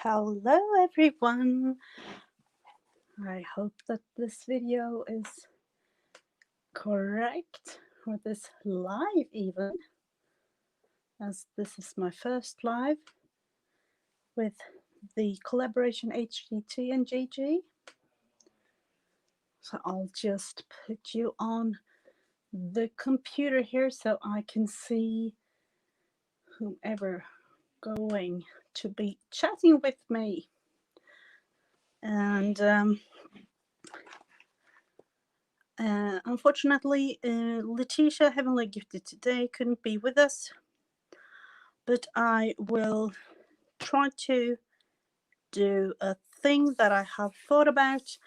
Hello everyone. I hope that this video is correct, or this live even, as this is my first live with the collaboration HGT and Gigi. So I'll just put you on the computer here so I can see whomever going to be chatting with me. And unfortunately, Letitia, Heavenly Gifted today, couldn't be with us, but I will try to do a thing that I have thought about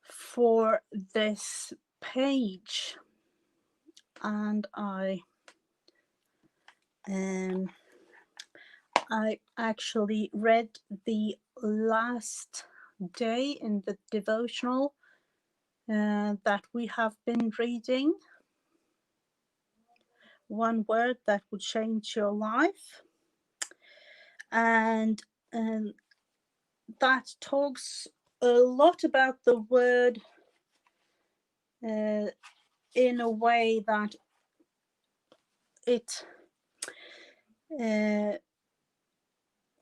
for this page, and I actually read the last day in the devotional that we have been reading. One word that would change your life, and that talks a lot about the word in a way that it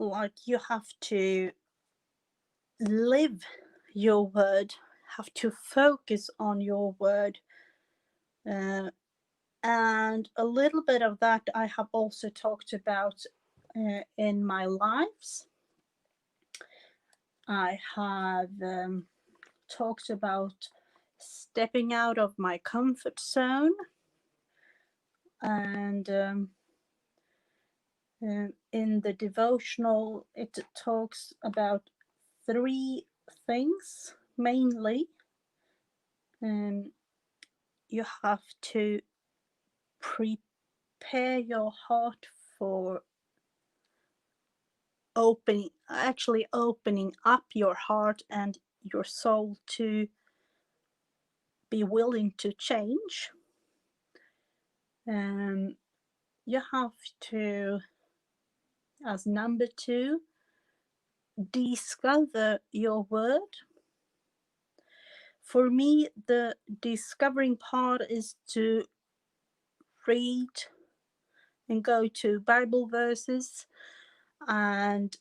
like you have to live your word, have to focus on your word, and a little bit of that I have also talked about in my lives. I have talked about stepping out of my comfort zone, and in the devotional it talks about three things mainly. You have to prepare your heart for opening up your heart and your soul to be willing to change. You have to, as number 2, discover your word. For me, the discovering part is to read and go to Bible verses and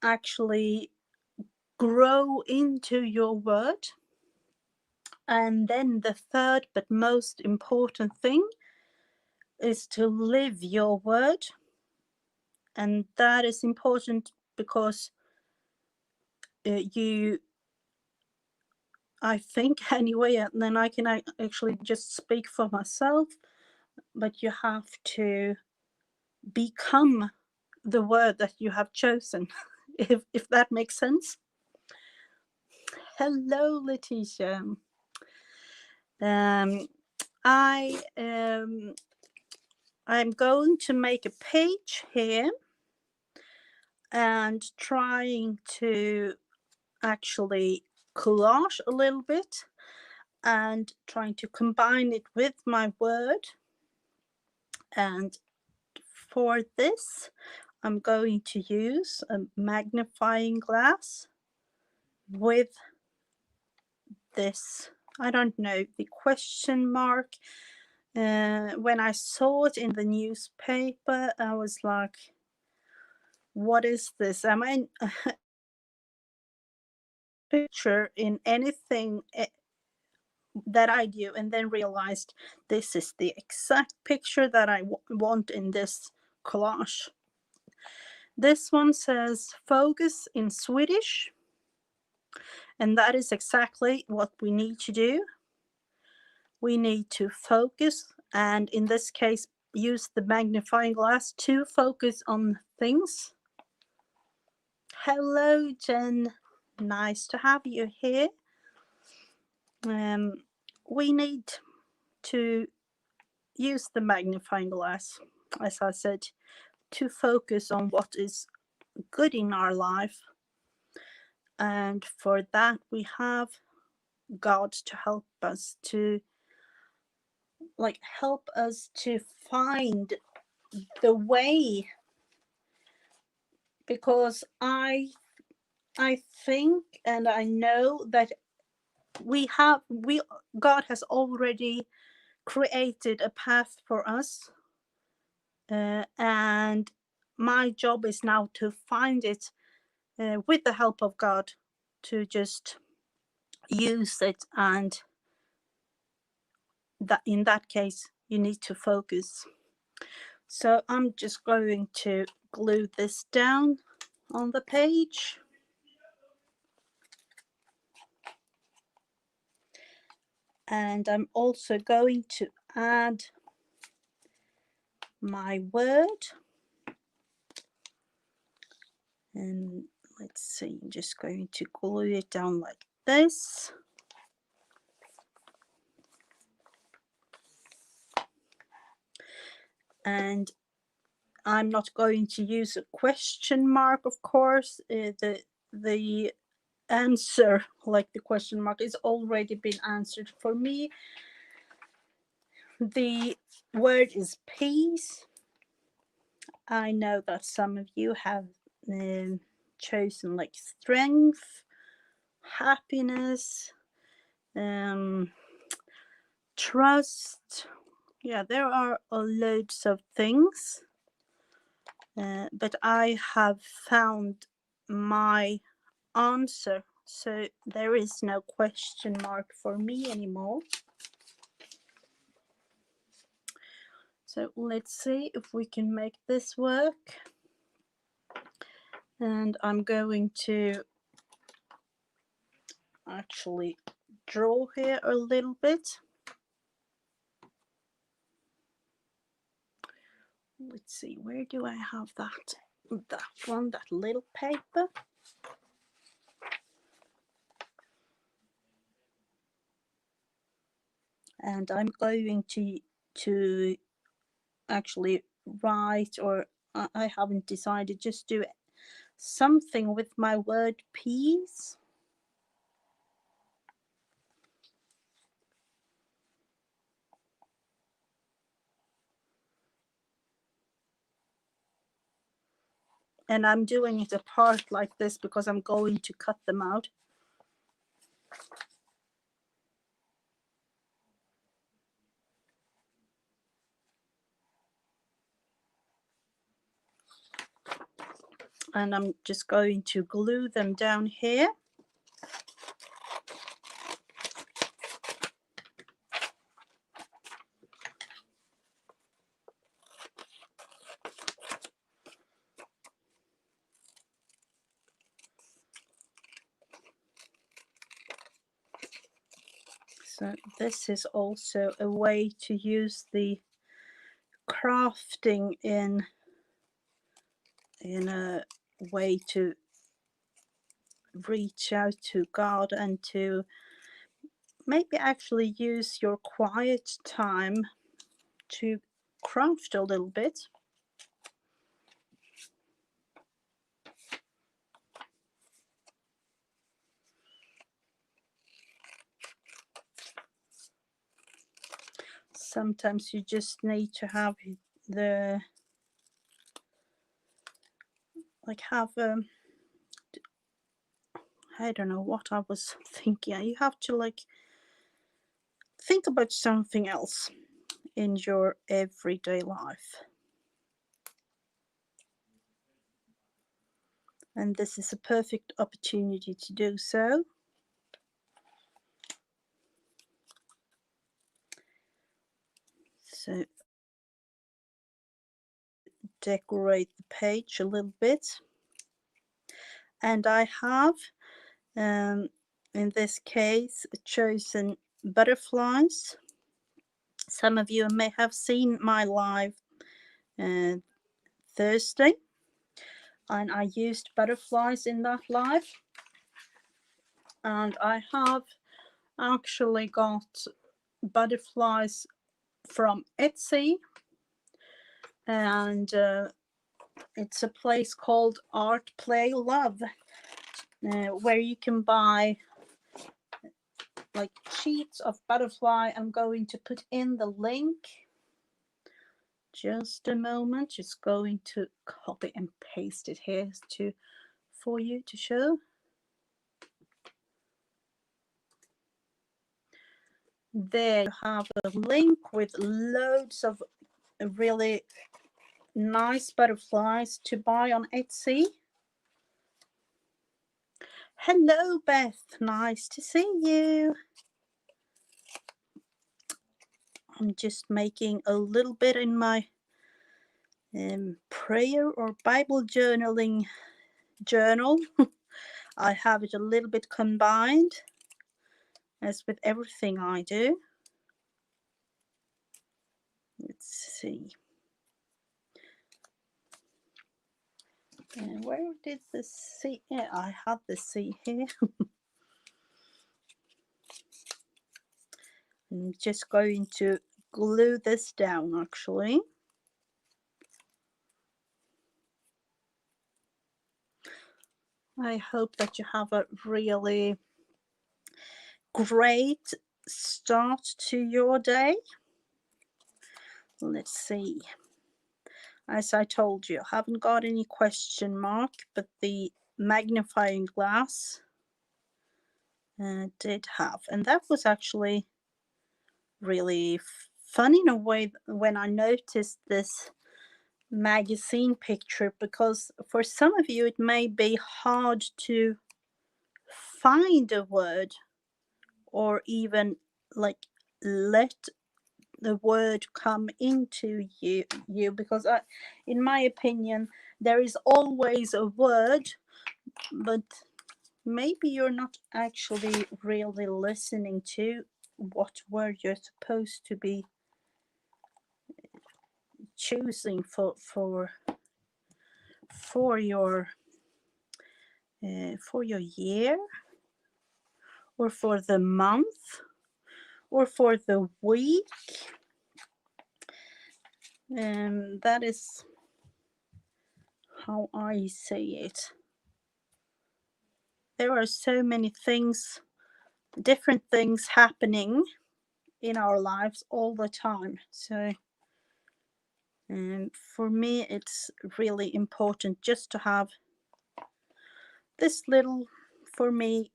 actually grow into your word. And then the third but most important thing is to live your word. And that is important because I think anyway, and then I can actually just speak for myself, but you have to become the word that you have chosen, if that makes sense. Hello, Letitia. I'm going to make a page here and trying to actually collage a little bit and trying to combine it with my word. And for this, I'm going to use a magnifying glass with this, I don't know, the question mark. When I saw it in the newspaper, I was like, what is this? Am I picture in anything that I do? And then realized this is the exact picture that I want in this collage. This one says focus in Swedish, and that is exactly what we need to do. We need to focus, and in this case use the magnifying glass to focus on things. Hello, Jen, nice to have you here. We need to use the magnifying glass, as I said, to focus on what is good in our life. And for that, we have God to help us to find the way because I think and I know that God has already created a path for us, and my job is now to find it, with the help of God, to just use it. And that in that case you need to focus. So I'm just going to glue this down on the page. And I'm also going to add my word. And let's see, I'm just going to glue it down like this. And I'm not going to use a question mark, of course. The answer, like the question mark, is already been answered for me. The word is peace. I know that some of you have chosen like strength, happiness, trust. Yeah, there are loads of things, but I have found my answer, so there is no question mark for me anymore. So let's see if we can make this work. And I'm going to actually draw here a little bit. Let's see, where do I have that? That one, that little paper. And I'm going to actually write, or I haven't decided, just do something with my word peace. And I'm doing it apart like this because I'm going to cut them out. And I'm just going to glue them down here. So this is also a way to use the crafting in a way to reach out to God and to maybe actually use your quiet time to craft a little bit. Sometimes you just need to have the I don't know what I was thinking. You have to think about something else in your everyday life. And this is a perfect opportunity to do so. So decorate the page a little bit. And I have, in this case, chosen butterflies. Some of you may have seen my live Thursday, and I used butterflies in that live. And I have actually got butterflies from Etsy, and it's a place called Art Play Love, where you can buy sheets of butterfly. I'm going to put in the link Just a moment, just going to copy and paste it here for you to show. There you have a link with loads of really nice butterflies to buy on Etsy. Hello, Beth. Nice to see you. I'm just making a little bit in my prayer or Bible journaling journal. I have it a little bit combined, as with everything I do. Let's see. Where did the C? Yeah, I have the C here. I'm just going to glue this down actually. I hope that you have a really great start to your day. Let's see. As I told you, I haven't got any question mark, but the magnifying glass did have. And that was actually really fun in a way when I noticed this magazine picture, because for some of you it may be hard to find a word or even like let the word come into you because in my opinion there is always a word, but maybe you're not actually really listening to what word you're supposed to be choosing for your year or for the month or for the week. That is how I say it. There are so many things, different things happening in our lives all the time. So for me, it's really important just to have this little, for me,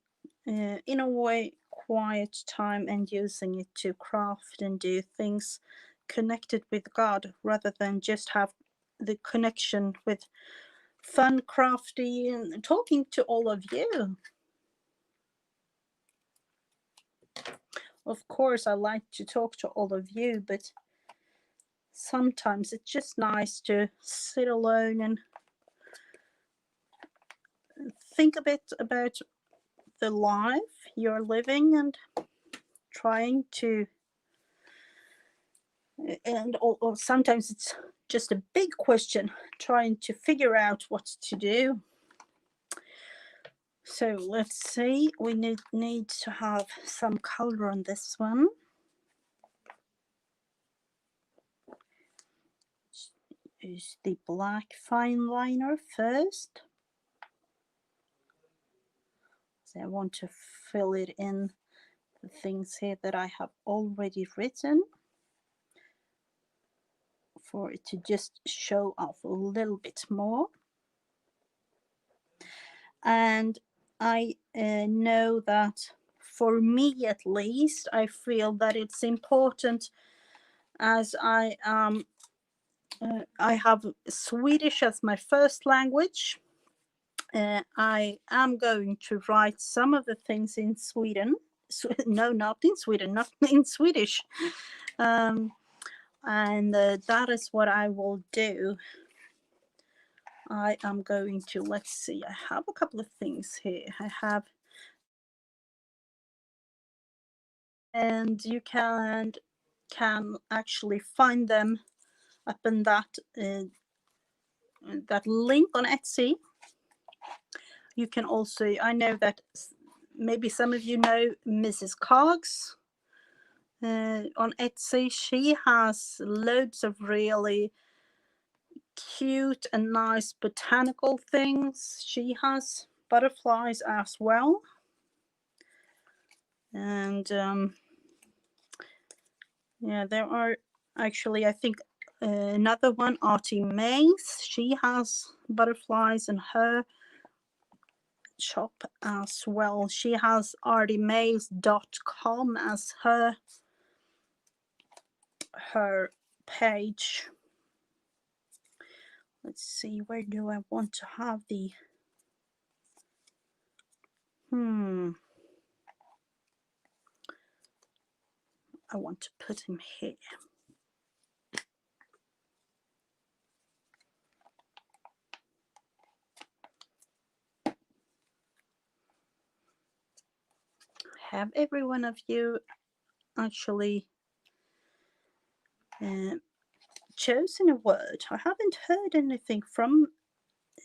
in a way, quiet time and using it to craft and do things connected with God rather than just have the connection with fun, crafty, and talking to all of you. Of course, I like to talk to all of you, but sometimes it's just nice to sit alone and think a bit about the life you're living and trying to, or sometimes it's just a big question, trying to figure out what to do. So let's see, we need to have some color on this one. Use the black fine liner first. So I want to fill it in the things here that I have already written for it to just show off a little bit more. And I know that for me at least, I feel that it's important, as I have Swedish as my first language. I am going to write some of the things in Sweden. No, not in Sweden, not in Swedish. And that is what I will do. I am going to, let's see, I have a couple of things here. I have, and you can actually find them up in that link on Etsy. You can also, I know that maybe some of you know Mrs. Cogs on Etsy. She has loads of really cute and nice botanical things. She has butterflies as well. And yeah, there are actually, I think another one, Artie Mays. She has butterflies in her shop as well. She has artiemays.com as her page. Let's see, where do I want to have the I want to put him here. Have every one of you actually chosen a word? I haven't heard anything from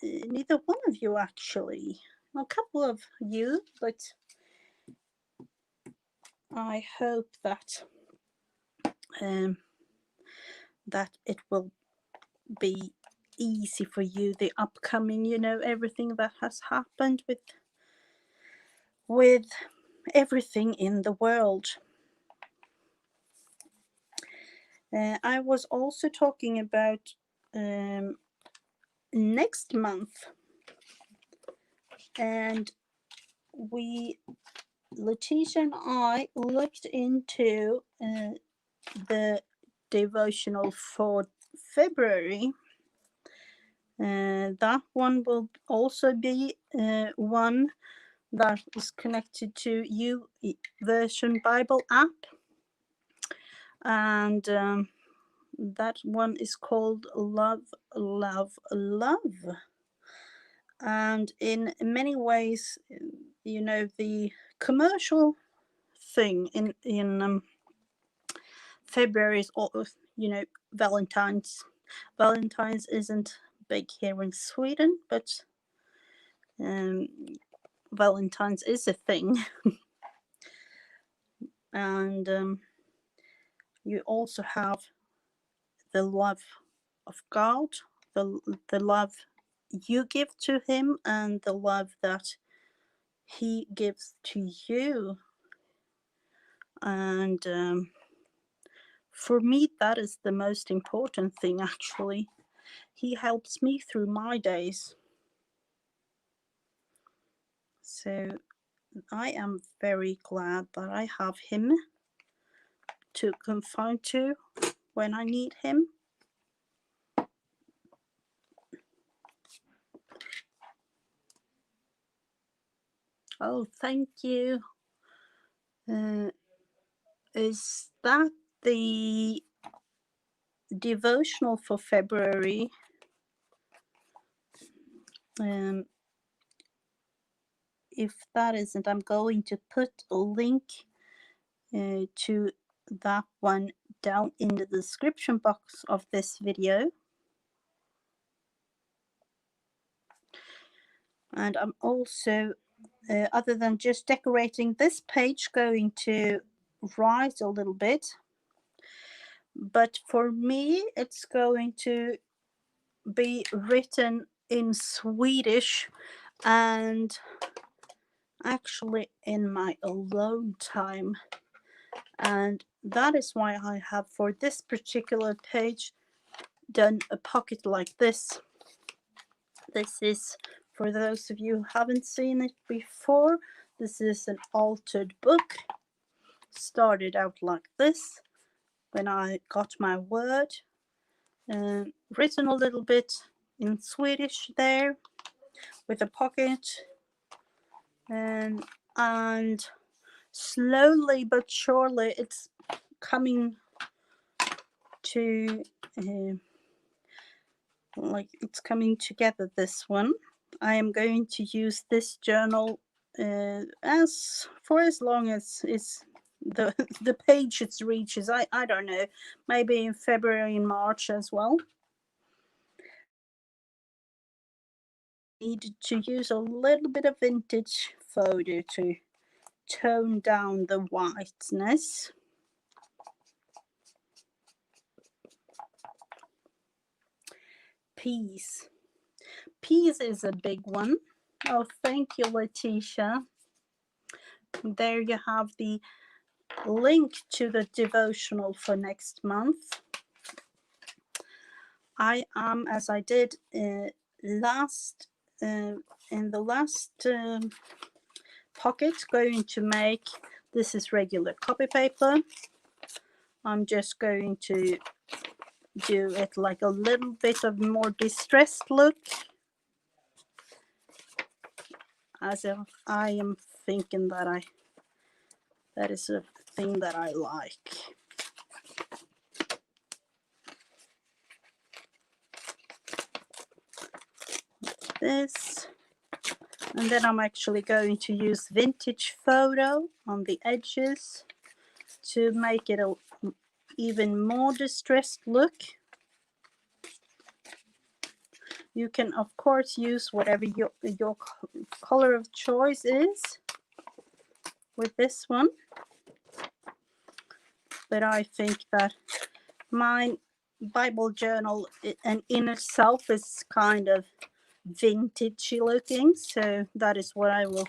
neither one of you actually. A couple of you, but I hope that that it will be easy for you, the upcoming, you know, everything that has happened with everything in the world. I was also talking about next month, and Letitia and I looked into the devotional for February. That one will also be one that is connected to YouVersion Bible app, and that one is called Love, Love, Love. And in many ways, you know, the commercial thing in February is all, you know, Valentine's. Valentine's isn't big here in Sweden, but Valentine's is a thing. And you also have the love of God, the love you give to him, and the love that he gives to you. And for me, that is the most important thing, actually. He helps me through my days. So I am very glad that I have him to confide to when I need him. Oh, thank you. Is that the devotional for February? If that isn't, I'm going to put a link to that one down in the description box of this video. And I'm also, other than just decorating this page, going to write a little bit. But for me, it's going to be written in Swedish and actually in my alone time. And that is why I have, for this particular page, done a pocket like this. This is, for those of you who haven't seen it before, this is an altered book. Started out like this when I got my word, written a little bit in Swedish there with a pocket, and slowly but surely it's coming to like it's coming together, this one. I am going to use this journal as long as it's the page it reaches. I don't know, maybe in February and March as well. Needed to use a little bit of vintage photo to tone down the whiteness. Peace. Peace is a big one. Oh, thank you, Letitia. There you have the link to the devotional for next month. I am, as I did last in the last pocket, going to make, this is regular copy paper. I'm just going to do it like a little bit of more distressed look, as if I am thinking that that is a thing that I like. This, and then I'm actually going to use vintage photo on the edges to make it a even more distressed look. You can of course use whatever your color of choice is with this one, but I think that my Bible journal in itself is kind of vintage looking, so that is what I will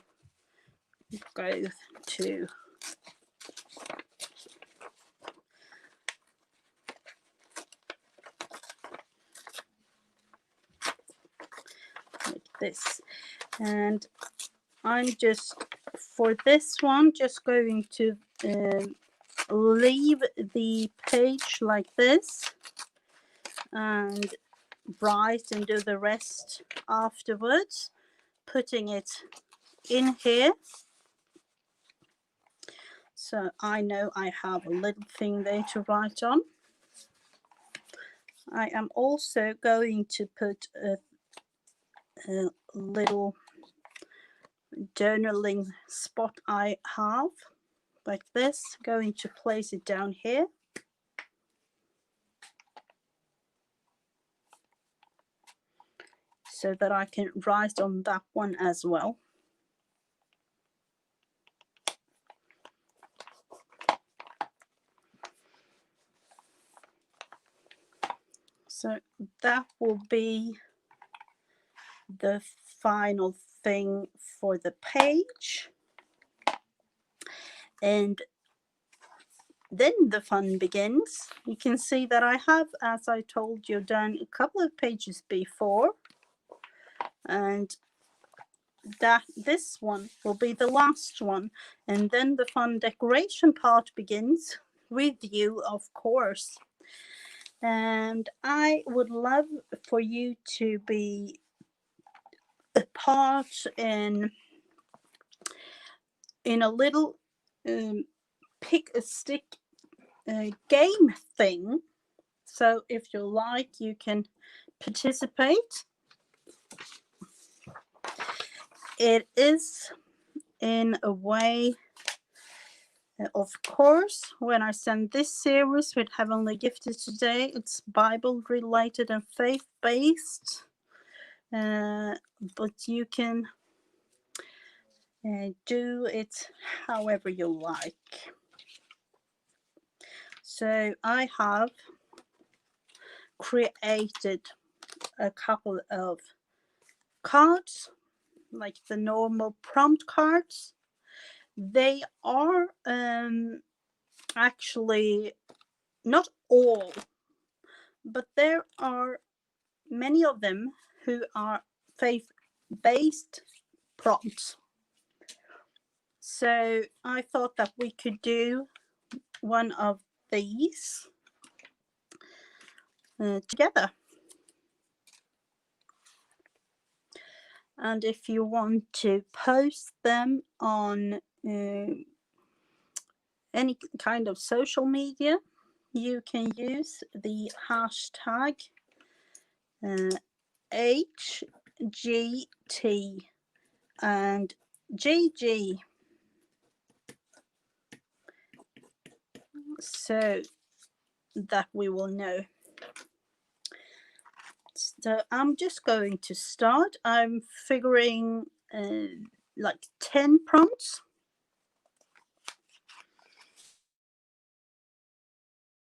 go to. Like this. And I'm just, for this one, just going to leave the page like this and write and do the rest afterwards, putting it in here. So I know I have a little thing there to write on. I am also going to put a little journaling spot I have, like this, going to place it down here. So that I can write on that one as well. So that will be the final thing for the page. And then the fun begins. You can see that I have, as I told you, done a couple of pages before. And that this one will be the last one. And then the fun decoration part begins with you, of course. And I would love for you to be a part in a little pick a stick game thing. So if you like, you can participate. It is in a way, of course, when I send this series with Heavenly Gifted today, it's Bible related and faith based. But you can do it however you like. So I have created a couple of cards, like the normal prompt cards. They are actually not all, but there are many of them who are faith-based prompts. So I thought that we could do one of these together. And if you want to post them on any kind of social media, you can use the hashtag HGT and Gigi, so that we will know. So I'm just going to start. I'm figuring like 10 prompts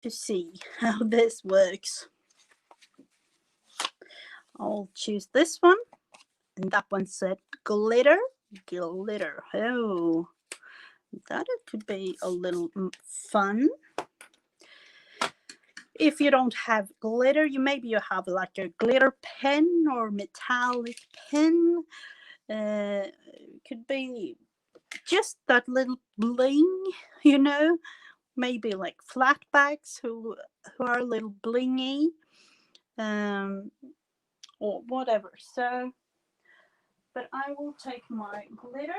to see how this works. I'll choose this one, and that one said glitter. Oh, that could be a little fun. If you don't have glitter, maybe you have like a glitter pen or metallic pen. Could be just that little bling, you know, maybe like flat bags who are a little blingy, or whatever. So, but I will take my glitter,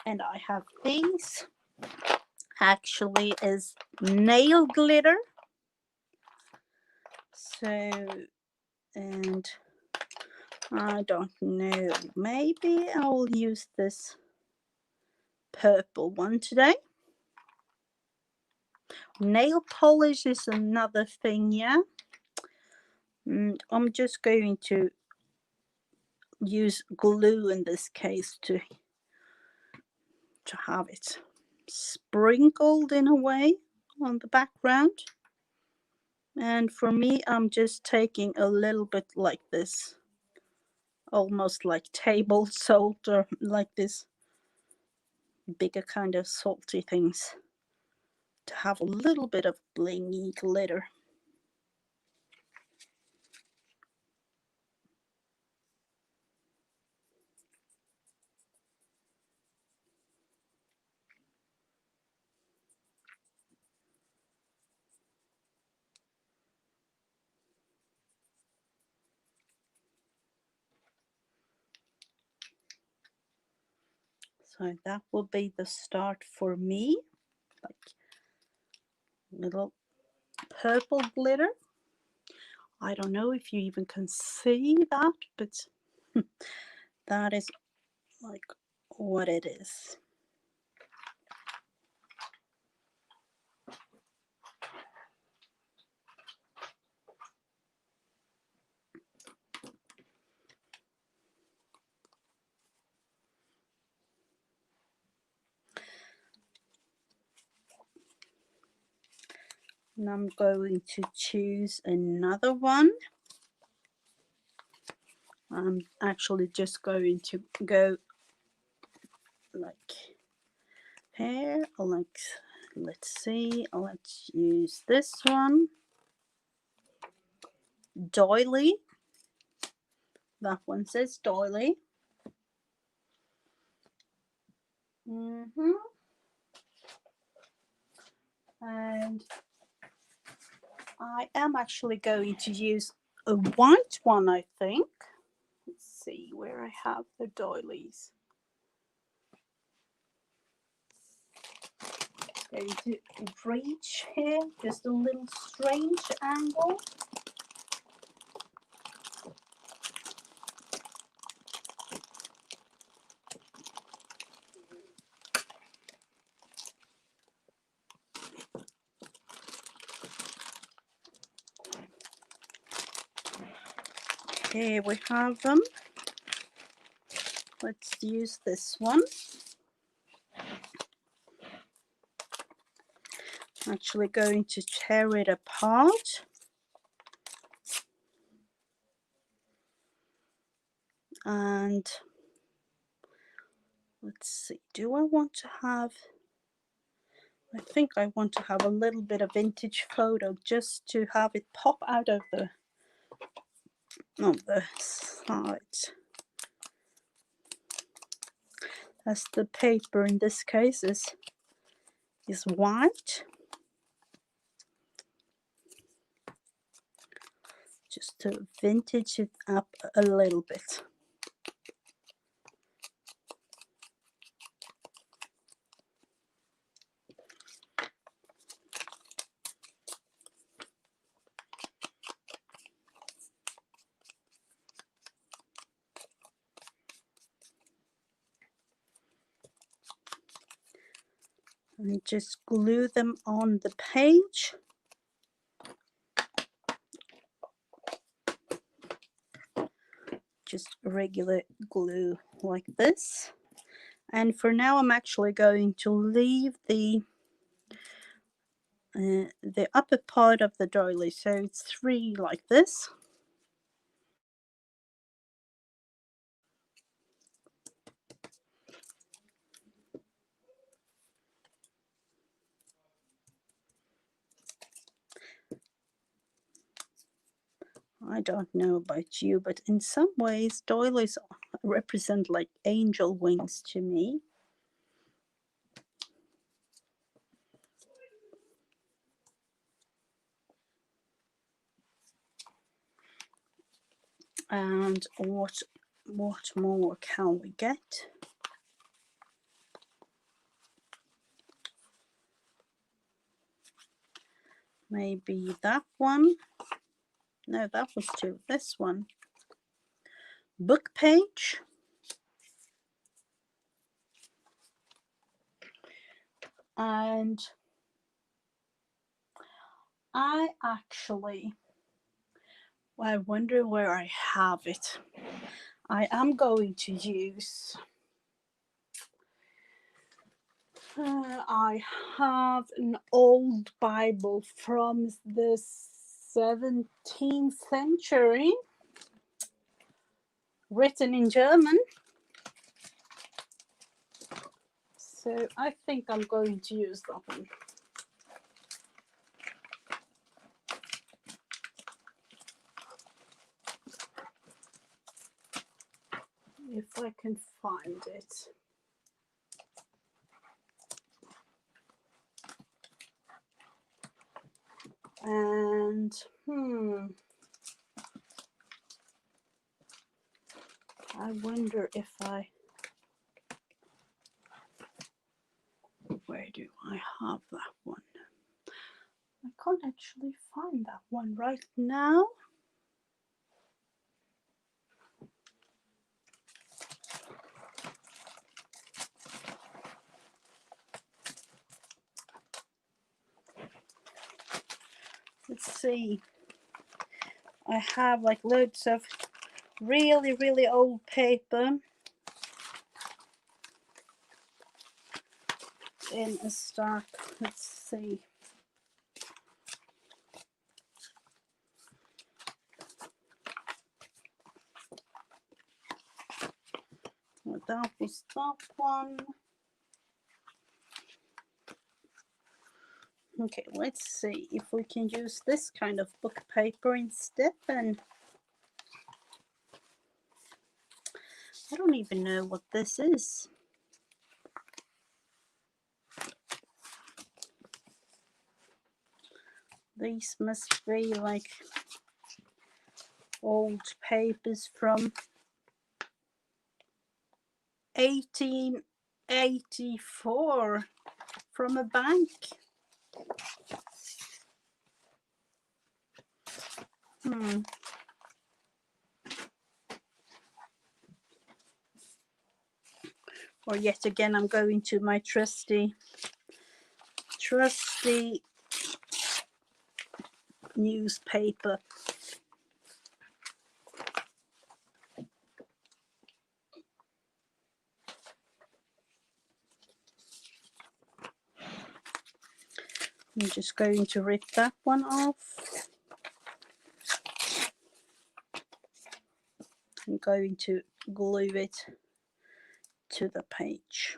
and I have these. Actually, is nail glitter. So, and I don't know. Maybe I'll use this purple one today. Nail polish is another thing, yeah. And I'm just going to use glue in this case to have it sprinkled in a way on the background. And for me, I'm just taking a little bit like this, almost like table salt, or like this bigger kind of salty things, to have a little bit of blingy glitter. So that will be the start for me, like little purple glitter. I don't know if you even can see that, but that is like what it is. And I'm going to choose another one. I'm actually just going to go like here, like, let's see, let's use this one, doily. That one says doily. And I am actually going to use a white one, I think. Let's see where I have the doilies. Going to reach here, just a little strange angle. Here we have them. Let's use this one. I'm actually going to tear it apart. And let's see, do I want to have, I think I want to have a little bit of vintage photo just to have it pop out of the side. As the paper in this case is white. Just to vintage it up a little bit. And just glue them on the page. Just regular glue like this. And for now, I'm actually going to leave the upper part of the doily, so it's 3 like this. I don't know about you, but in some ways, doilies represent like angel wings to me. And what more can we get? Maybe that one. No, that was two. This one. Book page. And I wonder where I have it. I am going to use, I have an old Bible from the 17th century, written in German. So I think I'm going to use that one. If I can find it. And I wonder if where do I have that one? I can't actually find that one right now. Let's see. I have like loads of really, really old paper in a stack. Let's see. Well, that was that one. Okay, let's see if we can use this kind of book paper instead then. I don't even know what this is. These must be like old papers from 1884 from a bank. Or yet again, I'm going to my trusty newspaper. I'm just going to rip that one off. I'm going to glue it to the page.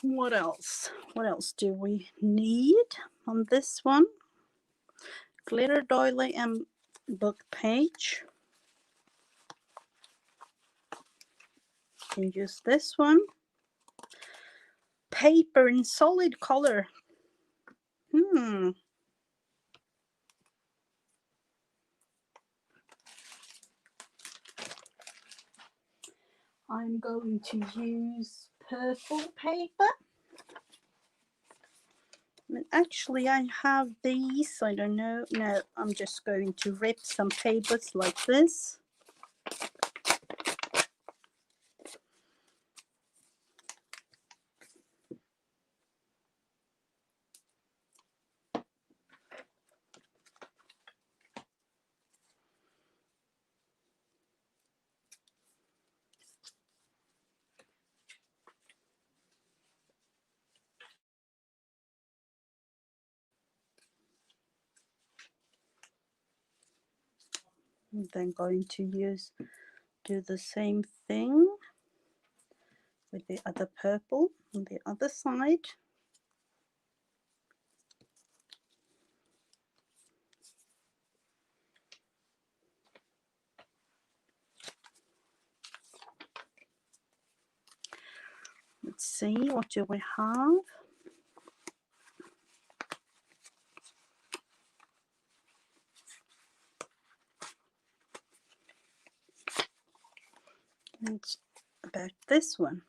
What else? What else do we need on this one? Glitter doily and book page. Can use this one. Paper in solid color. I'm going to use purple paper. And actually, I have these. I don't know. No, I'm just going to rip some papers like this. I'm then going to do the same thing with the other purple on the other side. Let's see, what do we have? It's about this one.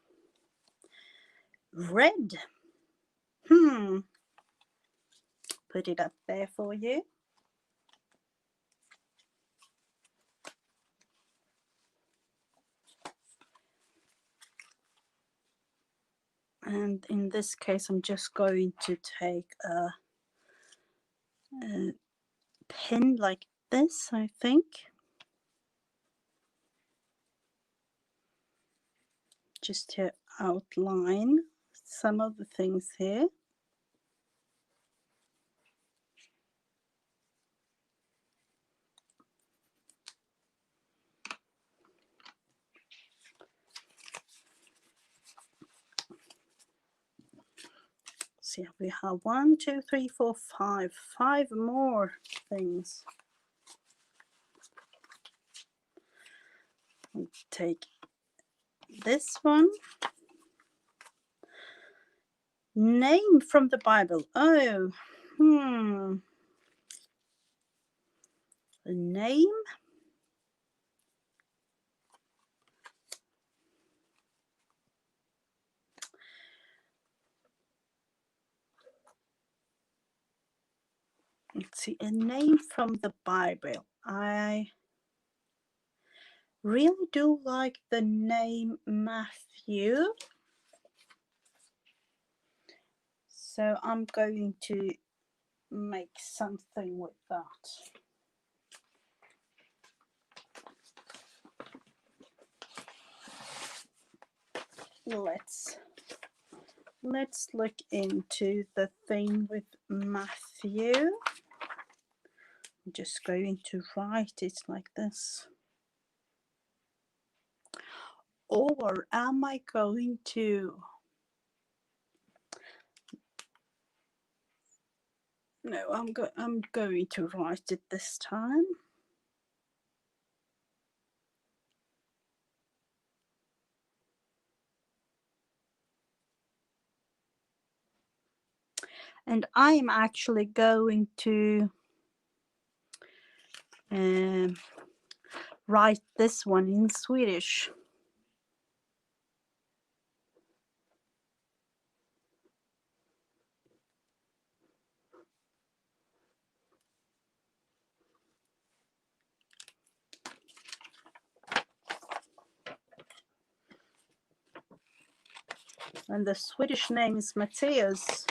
Red. Put it up there for you. And in this case, I'm just going to take a pen like this, I think. Just to outline some of the things here. See, we have 1, 2, 3, 4, 5 more things. I'll take this one. Name from the Bible. Oh, a name. Let's see, a name from the Bible. I really do like the name Matthew. So I'm going to make something with that. Let's look into the thing with Matthew. I'm just going to write it like this. Or am I going to? No, I'm going to write it this time. And I'm actually going to write this one in Swedish. And the Swedish name is Matteus.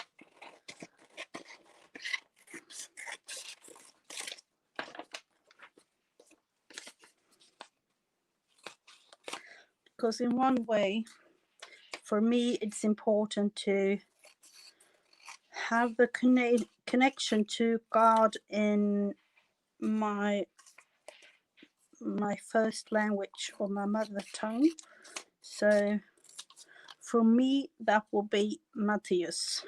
Because in one way, for me, it's important to have the connection to God in my first language or my mother tongue. So for me, that will be Matteus.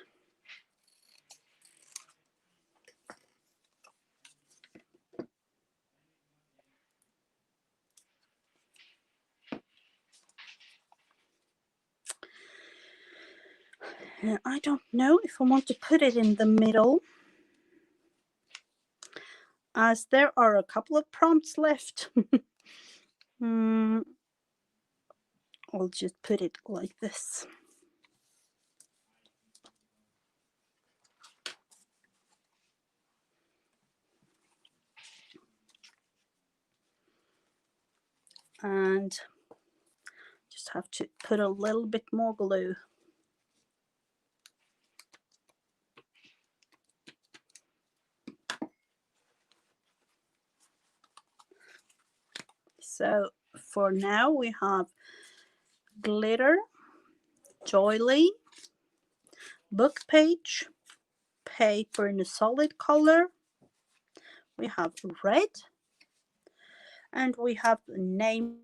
I don't know if I want to put it in the middle, as there are a couple of prompts left. I'll just put it like this. And just have to put a little bit more glue. So for now we have glitter, doily, book page, paper in a solid color. We have red, And we have the name.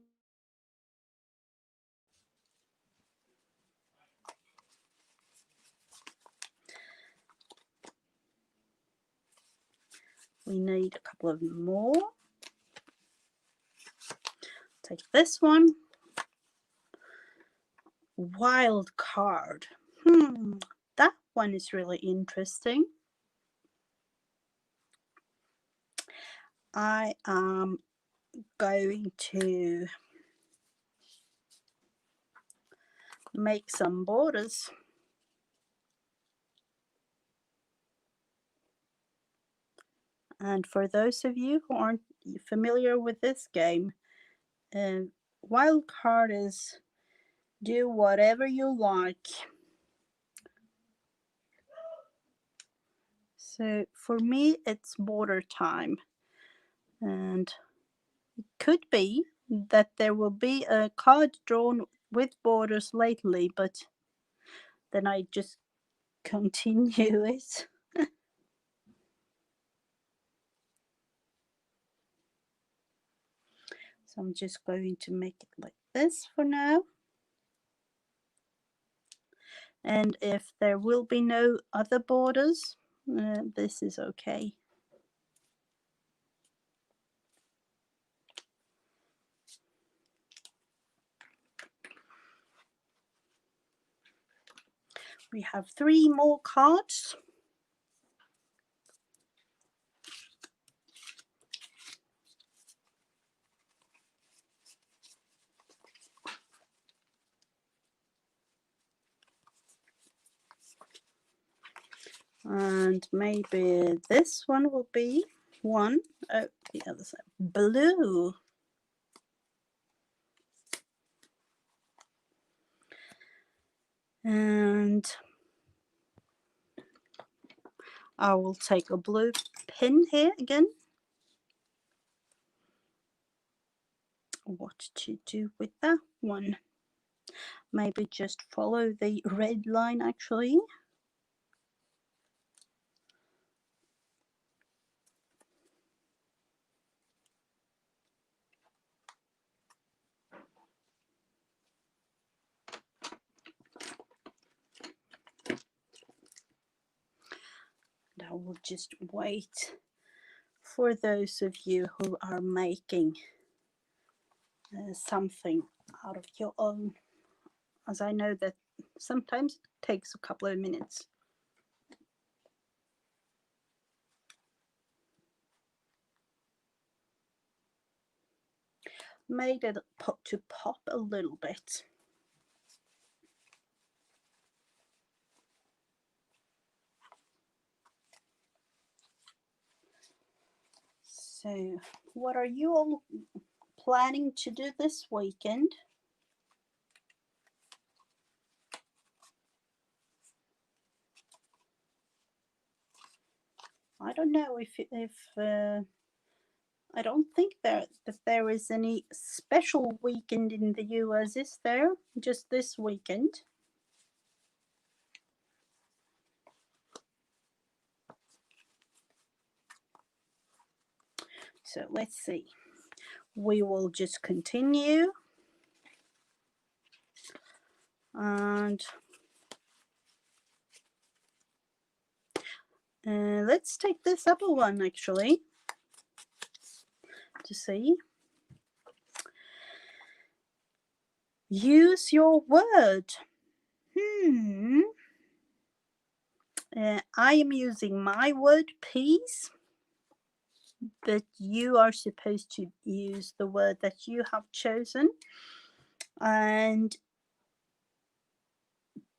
We need a couple of more. Take this one. Wild card. That one is really interesting. I am going to make some borders. And for those of you who aren't familiar with this game, wild card is do whatever you like. So for me, it's border time. And it could be that there will be a card drawn with borders lately, but then I just continue it. So I'm just going to make it like this for now. And if there will be no other borders, this is okay. We have 3 more cards. And maybe this one will be one. Oh, the other side. Blue. And I will take a blue pin here again. What to do with that one? Maybe just follow the red line actually. And I will just wait for those of you who are making something out of your own, as I know that sometimes it takes a couple of minutes. Made it to pop a little bit. So what are you all planning to do this weekend? I don't know if I don't think that there is any special weekend in the US, is there? Just this weekend. So let's see. We will just continue. And let's take this upper one actually to see. Use your word. I am using my word peace, but you are supposed to use the word that you have chosen. And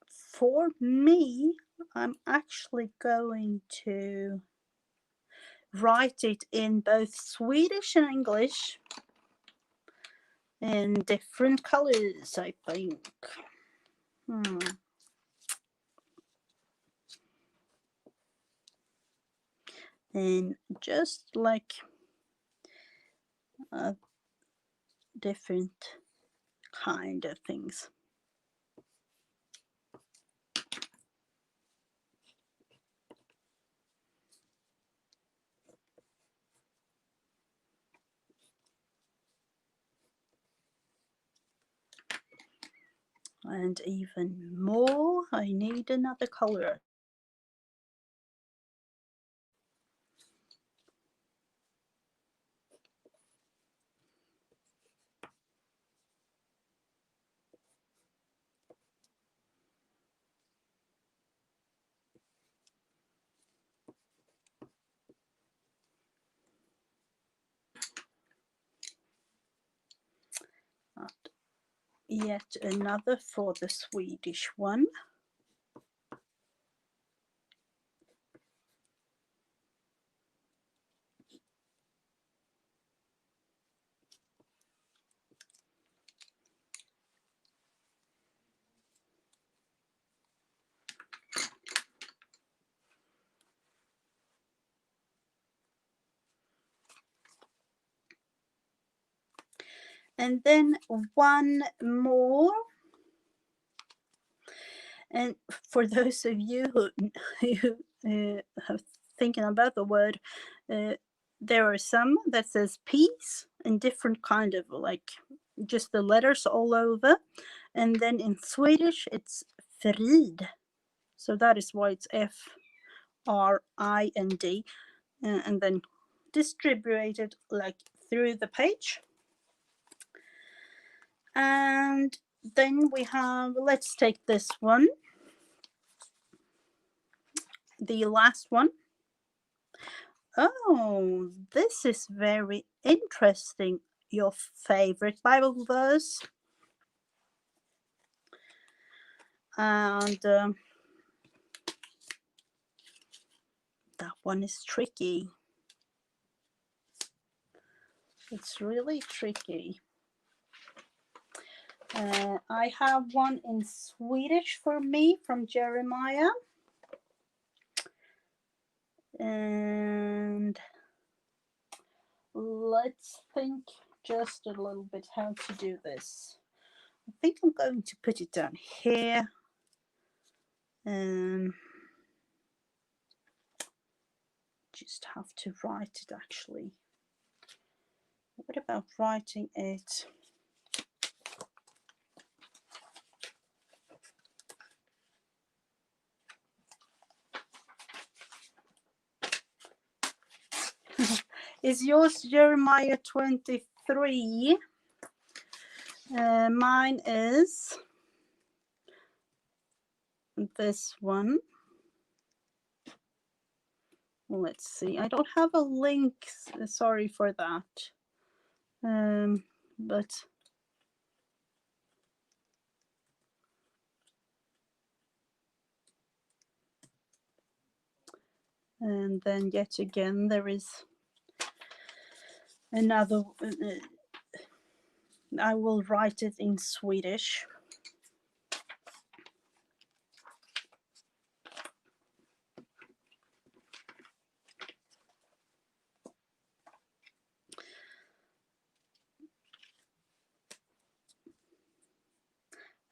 for me, I'm actually going to write it in both Swedish and English in different colors, I think. And just like different kind of things. And even more, I need another color. Yet another for the Swedish one. And then one more. And for those of you who are thinking about the word, there are some that says peace and different kind of like just the letters all over. And then in Swedish, it's frid. So that is why it's FRIND. And then distributed like through the page. And then we have, let's take this one, the last one. Oh, this is very interesting. Your favorite Bible verse. And that one is tricky. It's really tricky. I have one in Swedish for me from Jeremiah. And let's think just a little bit how to do this. I think I'm going to put it down here. Just have to write it actually. What about writing it? Is yours Jeremiah 23? Mine is this one. Let's see. I don't have a link. Sorry for that. But and then yet again there is another. I will write it in Swedish.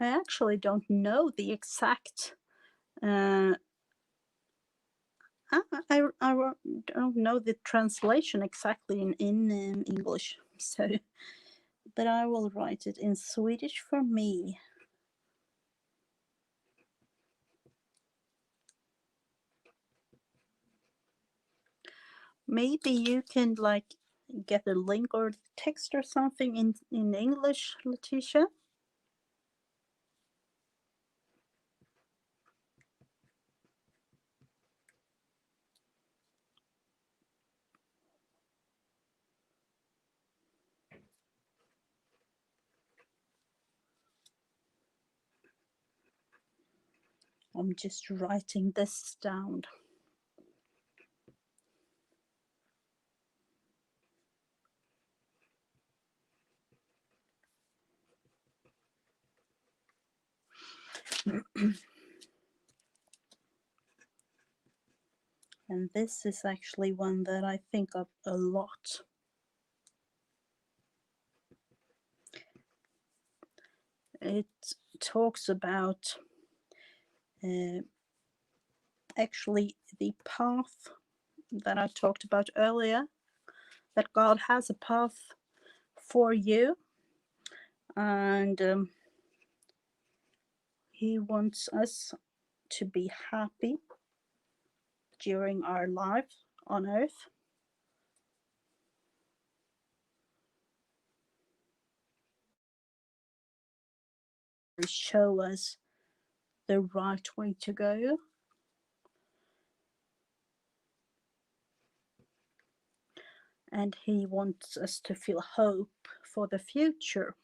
I actually don't know the exact. I don't know the translation exactly in English. So, but I will write it in Swedish for me. Maybe you can like get a link or text or something in English, Letitia. I'm just writing this down. And this is actually one that I think of a lot. It talks about actually the path that I talked about earlier, that God has a path for you. And He wants us to be happy during our life on earth. Show us the right way to go. And he wants us to feel hope for the future.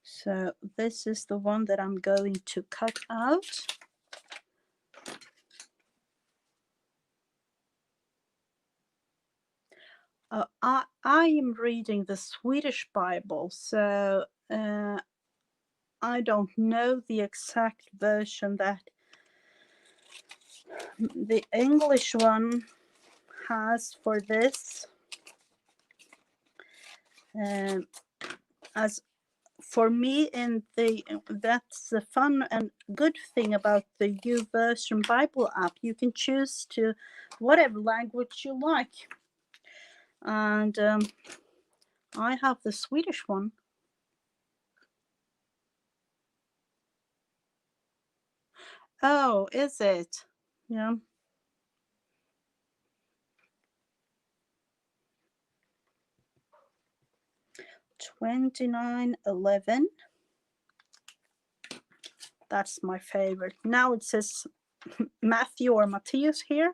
So this is the one that I'm going to cut out. I am reading the Swedish Bible, so I don't know the exact version that the English one has for this. As for me, that's the fun and good thing about the YouVersion Bible app. You can choose to whatever language you like, and I have the Swedish one. Oh, is it? Yeah. $29.11. That's my favorite. Now it says Matthew or Matthias here,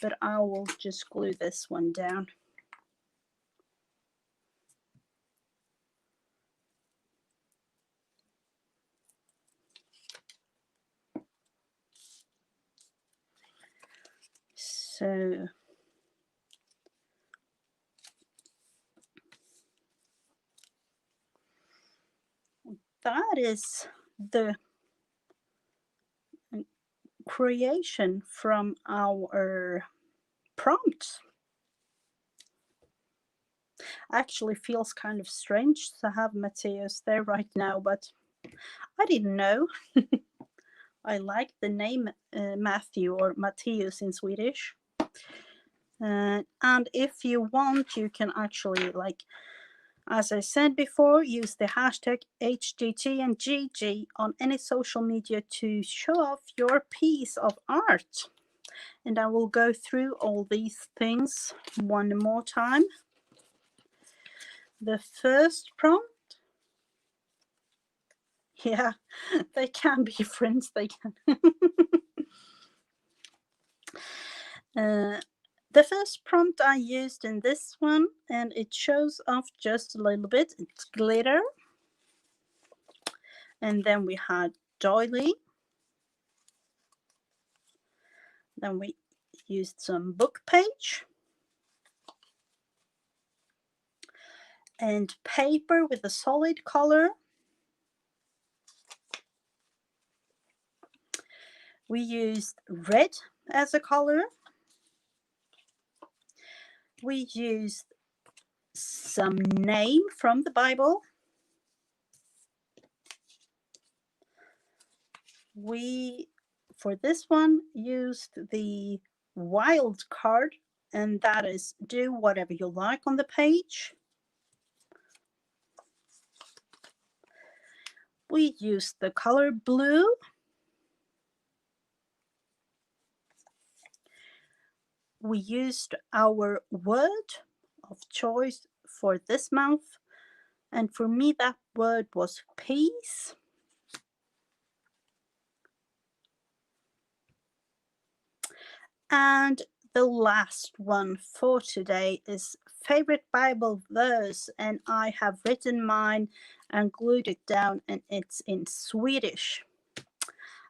but I will just glue this one down. So that is the creation from our prompts. Actually feels kind of strange to have Matthias there right now, but I didn't know. I like the name Matthew or Matthias in Swedish. And if you want, you can actually, like, as I said before, use the hashtag HGT and Gigi on any social media to show off your piece of art. And I will go through all these things one more time. The first prompt, yeah, they can be friends, they can. The first prompt I used in this one, and it shows off just a little bit, it's glitter. And then we had doily. Then we used some book page. And paper with a solid color. We used red as a color. We used some name from the Bible. We, for this one, used the wild card, and that is do whatever you like on the page. We used the color blue. We used our word of choice for this month, and for me that word was peace. And the last one for today is favorite Bible verse, and I have written mine and glued it down, and it's in Swedish,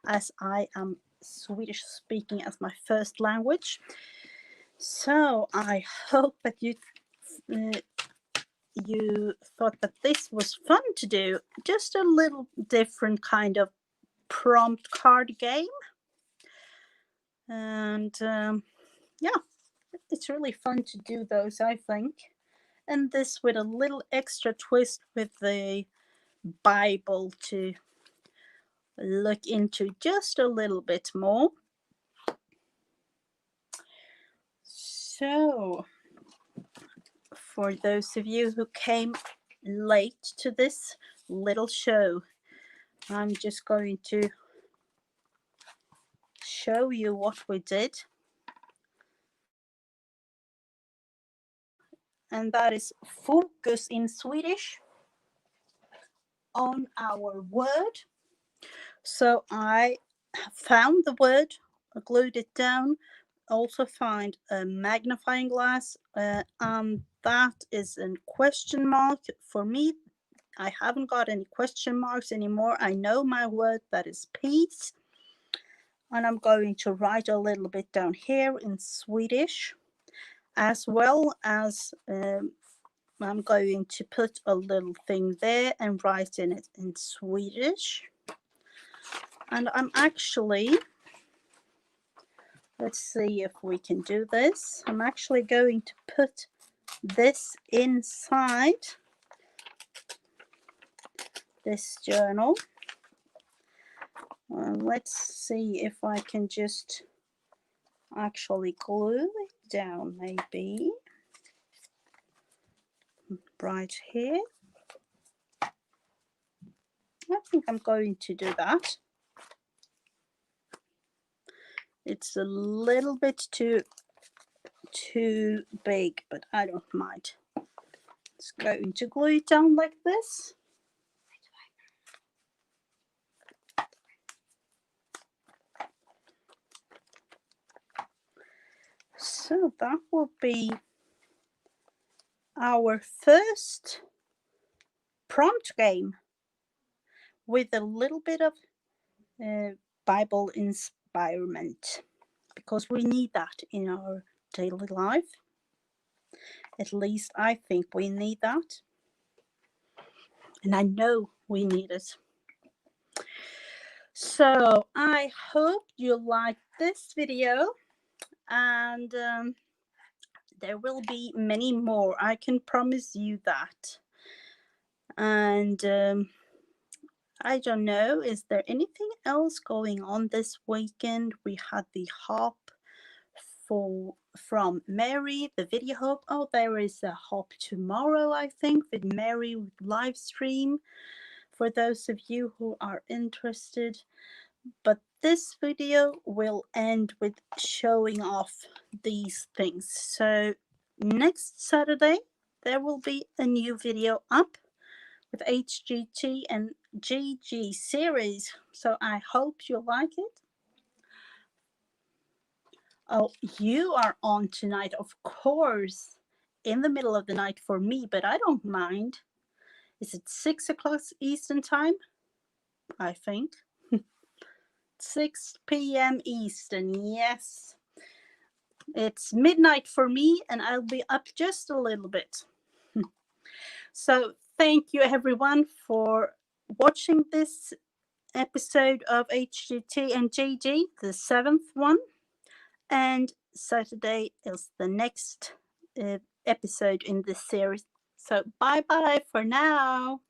as I am Swedish speaking as my first language. So I hope that you thought that this was fun to do, just a little different kind of prompt card game. And yeah, it's really fun to do those, I think. And this with a little extra twist with the Bible to look into just a little bit more. So, for those of you who came late to this little show, I'm just going to show you what we did. And that is focus in Swedish on our word. So I found the word, glued it down, also find a magnifying glass, and that is a question mark. For me, I haven't got any question marks anymore. I know my word, that is peace. And I'm going to write a little bit down here in Swedish, as well as I'm going to put a little thing there and write in it in Swedish. And I'm actually, let's see if we can do this. I'm actually going to put this inside this journal. Let's see if I can just actually glue it down, maybe right here. I think I'm going to do that. It's a little bit too big, but I don't mind. It's going to glue it down like this. So that will be our first prompt game with a little bit of Bible inspirement, because we need that in our daily life. At least I think we need that. And I know we need it. So I hope you liked this video, and there will be many more. I can promise you that. And I don't know, is there anything else going on this weekend? We had the hop from Mary, the video hop. Oh, there is a hop tomorrow, I think, with Mary with live stream, for those of you who are interested. But this video will end with showing off these things. So next Saturday there will be a new video up with HGT and Gigi series. So I hope you like it. Oh, you are on tonight, of course, in the middle of the night for me, but I don't mind. Is it 6 o'clock Eastern time? I think. 6 p.m. Eastern, yes. It's midnight for me, and I'll be up just a little bit. So thank you everyone for watching this episode of HGT and Gigi, the 7th one. And Saturday is the next episode in this series. So bye bye for now.